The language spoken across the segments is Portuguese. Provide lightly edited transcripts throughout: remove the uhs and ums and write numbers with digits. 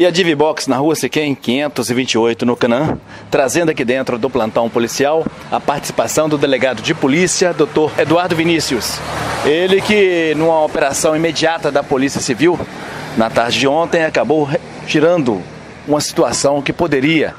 E a Divibox na rua Siquém 528 no Canaã, trazendo aqui dentro do plantão policial a participação do delegado de polícia, Dr. Eduardo Vinícius. Ele que numa operação imediata da Polícia Civil, na tarde de ontem, acabou tirando uma situação que poderia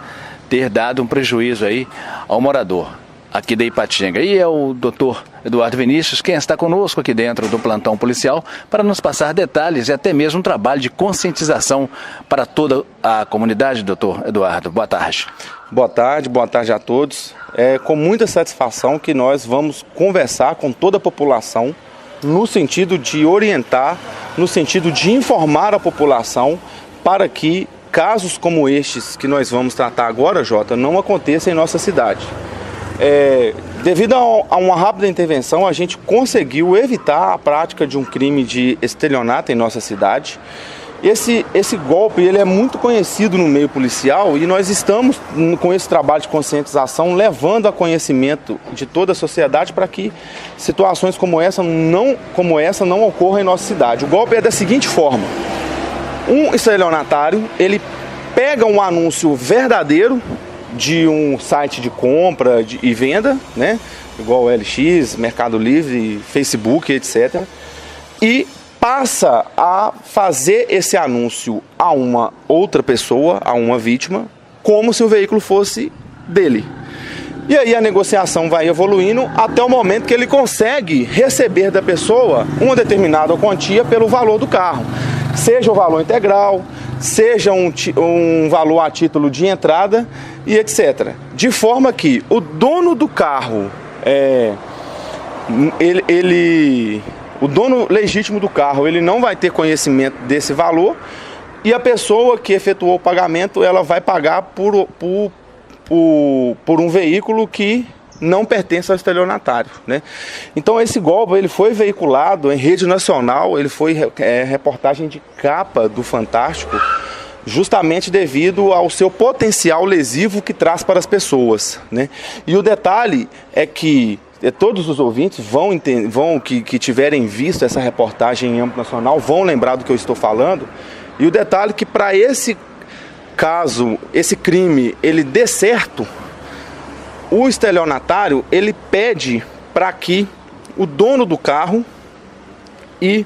ter dado um prejuízo aí ao morador aqui da Ipatinga. E é o doutor Eduardo Vinícius quem está conosco aqui dentro do plantão policial para nos passar detalhes e até mesmo um trabalho de conscientização para toda a comunidade. Doutor Eduardo, boa tarde. Boa tarde a todos. É com muita satisfação que nós vamos conversar com toda a população no sentido de orientar, no sentido de informar a população para que casos como estes que nós vamos tratar agora, Jota, não aconteçam em nossa cidade. Devido a uma rápida intervenção, a gente conseguiu evitar a prática de um crime de estelionato em nossa cidade. Esse golpe ele é muito conhecido no meio policial e nós estamos com esse trabalho de conscientização levando a conhecimento de toda a sociedade para que situações como essa não ocorram em nossa cidade. O golpe é da seguinte forma: um estelionatário ele pega um anúncio verdadeiro de um site de compra e venda, né? Igual o LX, Mercado Livre, Facebook, etc. E passa a fazer esse anúncio a uma outra pessoa, a uma vítima, como se o veículo fosse dele. E aí a negociação vai evoluindo até o momento que ele consegue receber da pessoa uma determinada quantia pelo valor do carro. Seja o valor integral, seja um valor a título de entrada e etc. De forma que o dono do carro, o dono legítimo do carro, ele não vai ter conhecimento desse valor e a pessoa que efetuou o pagamento, ela vai pagar por um veículo que não pertence ao estelionatário, né? Então esse golpe ele foi veiculado em rede nacional, ele foi reportagem de capa do Fantástico, justamente devido ao seu potencial lesivo que traz para as pessoas, né? E o detalhe é que todos os ouvintes que tiverem visto essa reportagem em âmbito nacional vão lembrar do que eu estou falando. E o detalhe é que para esse caso, esse crime, ele dê certo, o estelionatário ele pede para que o dono do carro e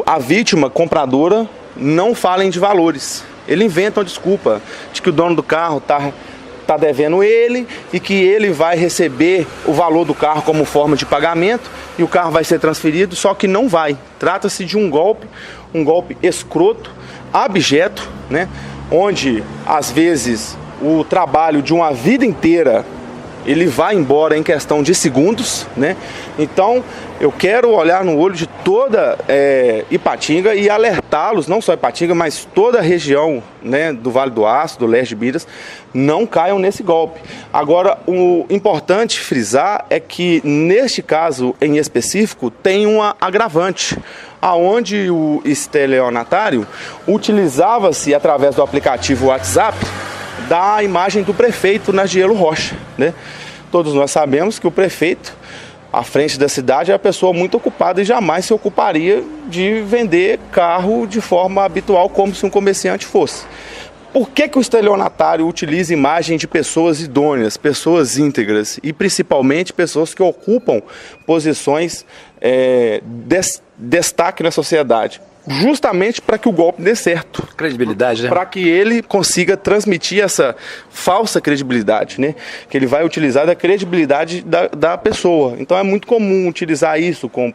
a vítima compradora não falem de valores. Ele inventa uma desculpa de que o dono do carro está devendo ele e que ele vai receber o valor do carro como forma de pagamento e o carro vai ser transferido, só que não vai. Trata-se de um golpe escroto, abjeto, né? Onde às vezes o trabalho de uma vida inteira ele vai embora em questão de segundos, né? Então eu quero olhar no olho de toda Ipatinga e alertá-los, não só Ipatinga, mas toda a região, né, do Vale do Aço, do Leste de Minas, não caiam nesse golpe. Agora, o importante frisar é que neste caso em específico tem uma agravante, aonde o estelionatário utilizava-se através do aplicativo WhatsApp da imagem do prefeito Nargielo Rocha, né? Todos nós sabemos que o prefeito, à frente da cidade, é uma pessoa muito ocupada e jamais se ocuparia de vender carro de forma habitual, como se um comerciante fosse. Por que o estelionatário utiliza imagem de pessoas idôneas, pessoas íntegras e principalmente pessoas que ocupam posições destaque na sociedade? Justamente para que o golpe dê certo. Credibilidade, né? Para que ele consiga transmitir essa falsa credibilidade, né? Que ele vai utilizar da credibilidade da pessoa. Então é muito comum utilizar isso com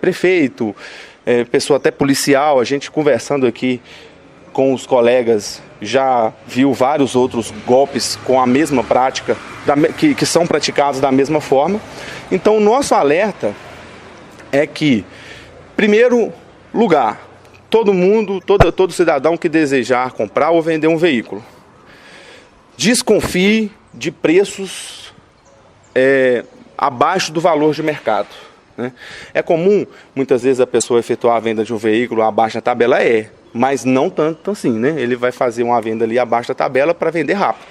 prefeito, pessoa até policial. A gente conversando aqui com os colegas já viu vários outros golpes com a mesma prática, que são praticados da mesma forma. Então o nosso alerta é que, primeiro lugar, todo cidadão que desejar comprar ou vender um veículo, desconfie de preços abaixo do valor de mercado, né? É comum, muitas vezes, a pessoa efetuar a venda de um veículo abaixo da tabela, mas não tanto assim, né? Ele vai fazer uma venda ali abaixo da tabela para vender rápido,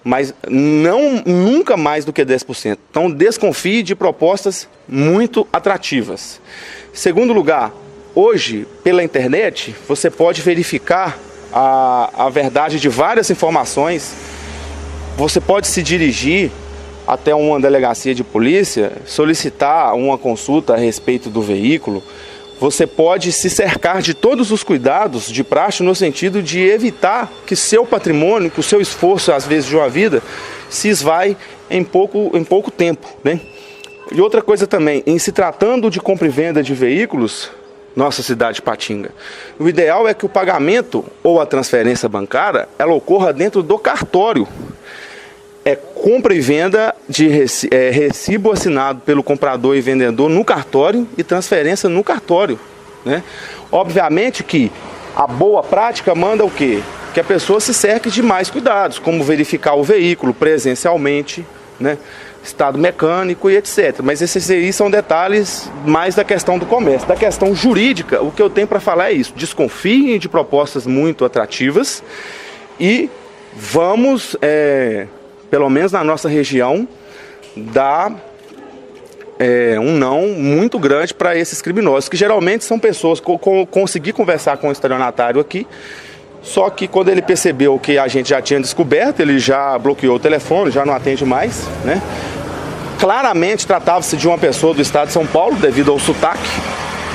mas nunca mais do que 10%. Então desconfie de propostas muito atrativas. Segundo lugar, hoje, pela internet, você pode verificar a verdade de várias informações. Você pode se dirigir até uma delegacia de polícia, solicitar uma consulta a respeito do veículo. Você pode se cercar de todos os cuidados de praxe no sentido de evitar que seu patrimônio, que o seu esforço, às vezes, de uma vida, se esvai em pouco tempo, né? E outra coisa também, em se tratando de compra e venda de veículos, nossa cidade de Patinga, o ideal é que o pagamento ou a transferência bancária, ela ocorra dentro do cartório. É compra e venda de recibo assinado pelo comprador e vendedor no cartório e transferência no cartório, né? Obviamente que a boa prática manda o quê? Que a pessoa se cerque de mais cuidados, como verificar o veículo presencialmente, né? Estado mecânico e etc. Mas esses aí são detalhes mais da questão do comércio. Da questão jurídica, o que eu tenho para falar é isso: desconfiem de propostas muito atrativas e vamos, pelo menos na nossa região, dar um não muito grande para esses criminosos, que geralmente são pessoas que consegui conversar com o estelionatário aqui, só que quando ele percebeu que a gente já tinha descoberto, ele já bloqueou o telefone, já não atende mais, né? Claramente tratava-se de uma pessoa do estado de São Paulo, devido ao sotaque.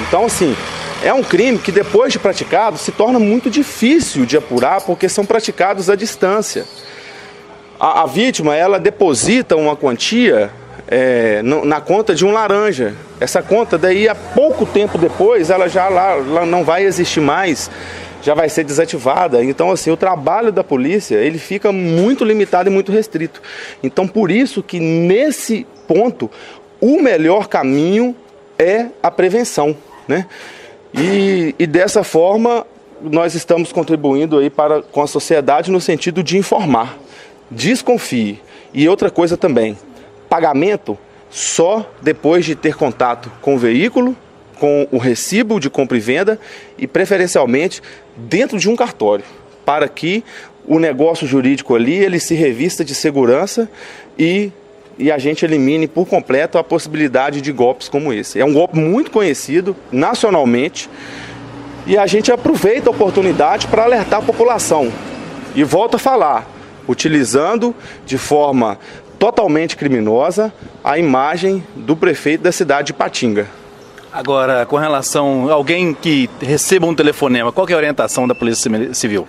Então, assim, é um crime que depois de praticado se torna muito difícil de apurar, porque são praticados à distância. A vítima, ela deposita uma quantia na conta de um laranja. Essa conta, daí, a pouco tempo depois, ela já não vai existir mais, já vai ser desativada. Então, assim, o trabalho da polícia, ele fica muito limitado e muito restrito. Então, por isso que, nesse ponto, o melhor caminho é a prevenção, né? E dessa forma, nós estamos contribuindo aí com a sociedade no sentido de informar. Desconfie. E outra coisa também, pagamento só depois de ter contato com o veículo, com o recibo de compra e venda e preferencialmente dentro de um cartório, para que o negócio jurídico ali ele se revista de segurança e a gente elimine por completo a possibilidade de golpes como esse. É um golpe muito conhecido nacionalmente e a gente aproveita a oportunidade para alertar a população. E volto a falar, utilizando de forma totalmente criminosa a imagem do prefeito da cidade de Patinga. Agora, com relação a alguém que receba um telefonema, qual que é a orientação da Polícia Civil?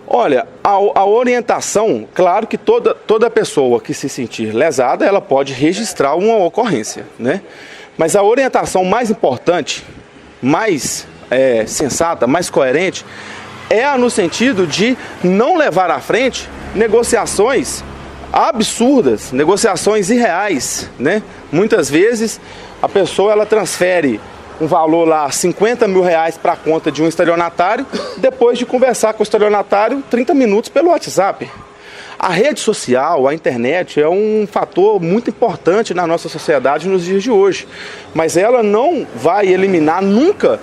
Olha, a orientação, claro que toda pessoa que se sentir lesada, ela pode registrar uma ocorrência, né? Mas a orientação mais importante, mais sensata, mais coerente, é no sentido de não levar à frente negociações absurdas, negociações irreais, né? Muitas vezes a pessoa ela transfere um valor lá, 50 mil reais para a conta de um estelionatário, depois de conversar com o estelionatário 30 minutos pelo WhatsApp. A rede social, a internet é um fator muito importante na nossa sociedade nos dias de hoje, mas ela não vai eliminar nunca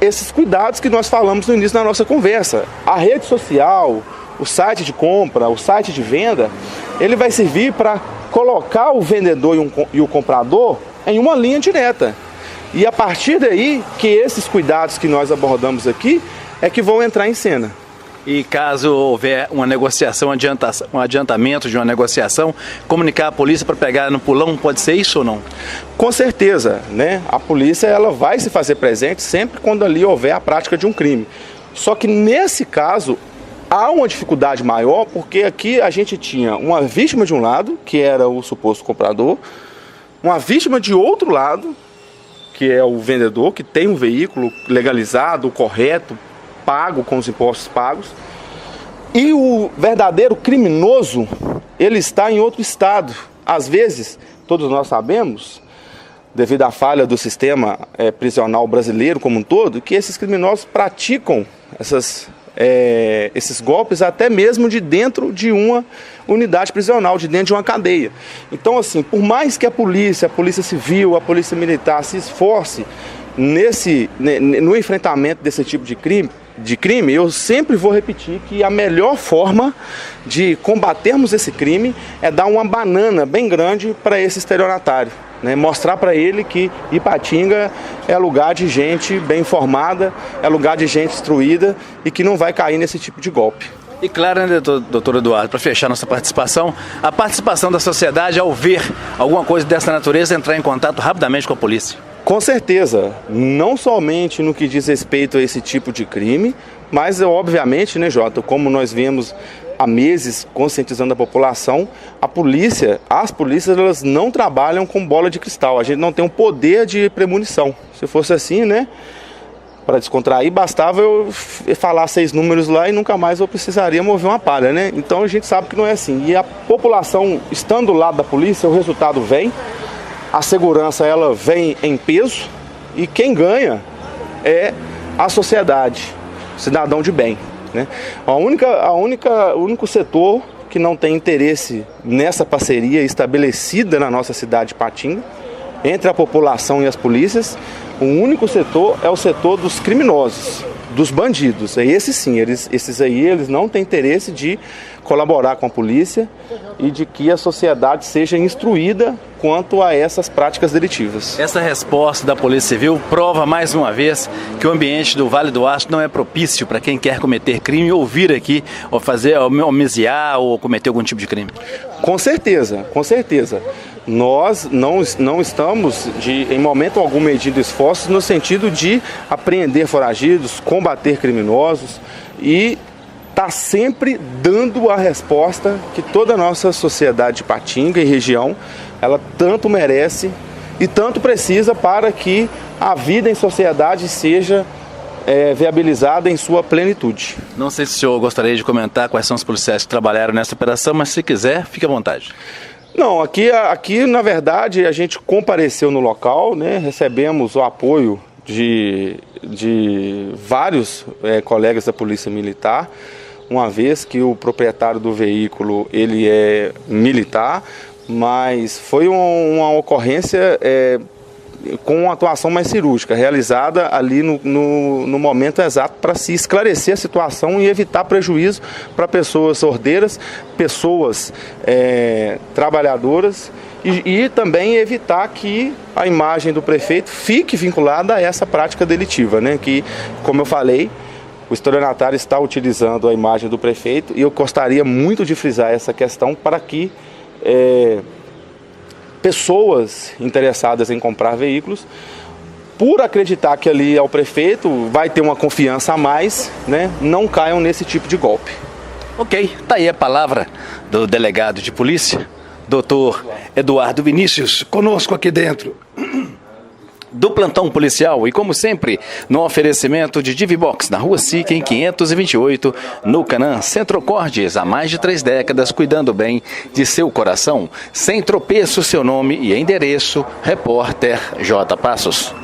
esses cuidados que nós falamos no início da nossa conversa. A rede social, o site de compra, o site de venda, ele vai servir para colocar o vendedor e o comprador em uma linha direta. E a partir daí que esses cuidados que nós abordamos aqui é que vão entrar em cena. E caso houver uma negociação, um adiantamento de uma negociação, comunicar a polícia para pegar no pulão, pode ser isso ou não? Com certeza, né? A polícia ela vai se fazer presente sempre quando ali houver a prática de um crime. Só que nesse caso há uma dificuldade maior, porque aqui a gente tinha uma vítima de um lado, que era o suposto comprador, uma vítima de outro lado, que é o vendedor, que tem um veículo legalizado, correto, pago, com os impostos pagos. E o verdadeiro criminoso, ele está em outro estado. Às vezes, todos nós sabemos, devido à falha do sistema prisional brasileiro como um todo, que esses criminosos praticam esses golpes até mesmo de dentro de uma unidade prisional, de dentro de uma cadeia. Então, assim, por mais que a polícia civil, a polícia militar se esforce no enfrentamento desse tipo de crime, eu sempre vou repetir que a melhor forma de combatermos esse crime é dar uma banana bem grande para esse estelionatário. né? Mostrar para ele que Ipatinga é lugar de gente bem informada, é lugar de gente instruída e que não vai cair nesse tipo de golpe. E claro, né, doutor Eduardo, para fechar nossa participação, a participação da sociedade ao ver alguma coisa dessa natureza entrar em contato rapidamente com a polícia. Com certeza, não somente no que diz respeito a esse tipo de crime, mas obviamente, né, Jota, como nós vemos há meses conscientizando a população, as polícias elas não trabalham com bola de cristal, a gente não tem um poder de premonição. Se fosse assim, né, para descontrair, bastava eu falar 6 números lá e nunca mais eu precisaria mover uma palha, né? Então a gente sabe que não é assim. E a população, estando do lado da polícia, o resultado vem, a segurança ela vem em peso e quem ganha é a sociedade, o cidadão de bem, né? O único setor que não tem interesse nessa parceria estabelecida na nossa cidade de Ipatinga, entre a população e as polícias, o único setor é o setor dos criminosos, dos bandidos. Esses sim, eles não têm interesse de colaborar com a polícia e de que a sociedade seja instruída quanto a essas práticas delitivas. Essa resposta da Polícia Civil prova mais uma vez que o ambiente do Vale do Aço não é propício para quem quer cometer crime ou vir aqui ou fazer homiziar ou cometer algum tipo de crime. Com certeza, com certeza. Nós não estamos, em momento algum, medindo esforços no sentido de apreender foragidos, combater criminosos e está sempre dando a resposta que toda a nossa sociedade de Ipatinga e região, ela tanto merece e tanto precisa para que a vida em sociedade seja viabilizada em sua plenitude. Não sei se o senhor gostaria de comentar quais são os policiais que trabalharam nessa operação, mas se quiser, fique à vontade. Não, aqui na verdade a gente compareceu no local, né? Recebemos o apoio de vários colegas da Polícia Militar, uma vez que o proprietário do veículo ele é militar, mas foi uma ocorrência com uma atuação mais cirúrgica, realizada ali no momento exato para se esclarecer a situação e evitar prejuízo para pessoas ordeiras, pessoas trabalhadoras e também evitar que a imagem do prefeito fique vinculada a essa prática delitiva, né? Que, como eu falei, o estelionatário está utilizando a imagem do prefeito e eu gostaria muito de frisar essa questão para que pessoas interessadas em comprar veículos, por acreditar que ali é o prefeito, vai ter uma confiança a mais, né, não caiam nesse tipo de golpe. Ok, tá aí a palavra do delegado de polícia, doutor Eduardo Vinícius, conosco aqui dentro do plantão policial e, como sempre, no oferecimento de Divibox, na Rua Siquem 528, no Canaã, Centro Cordes, há mais de 3 décadas, cuidando bem de seu coração. Sem tropeço, seu nome e endereço, repórter J. Passos.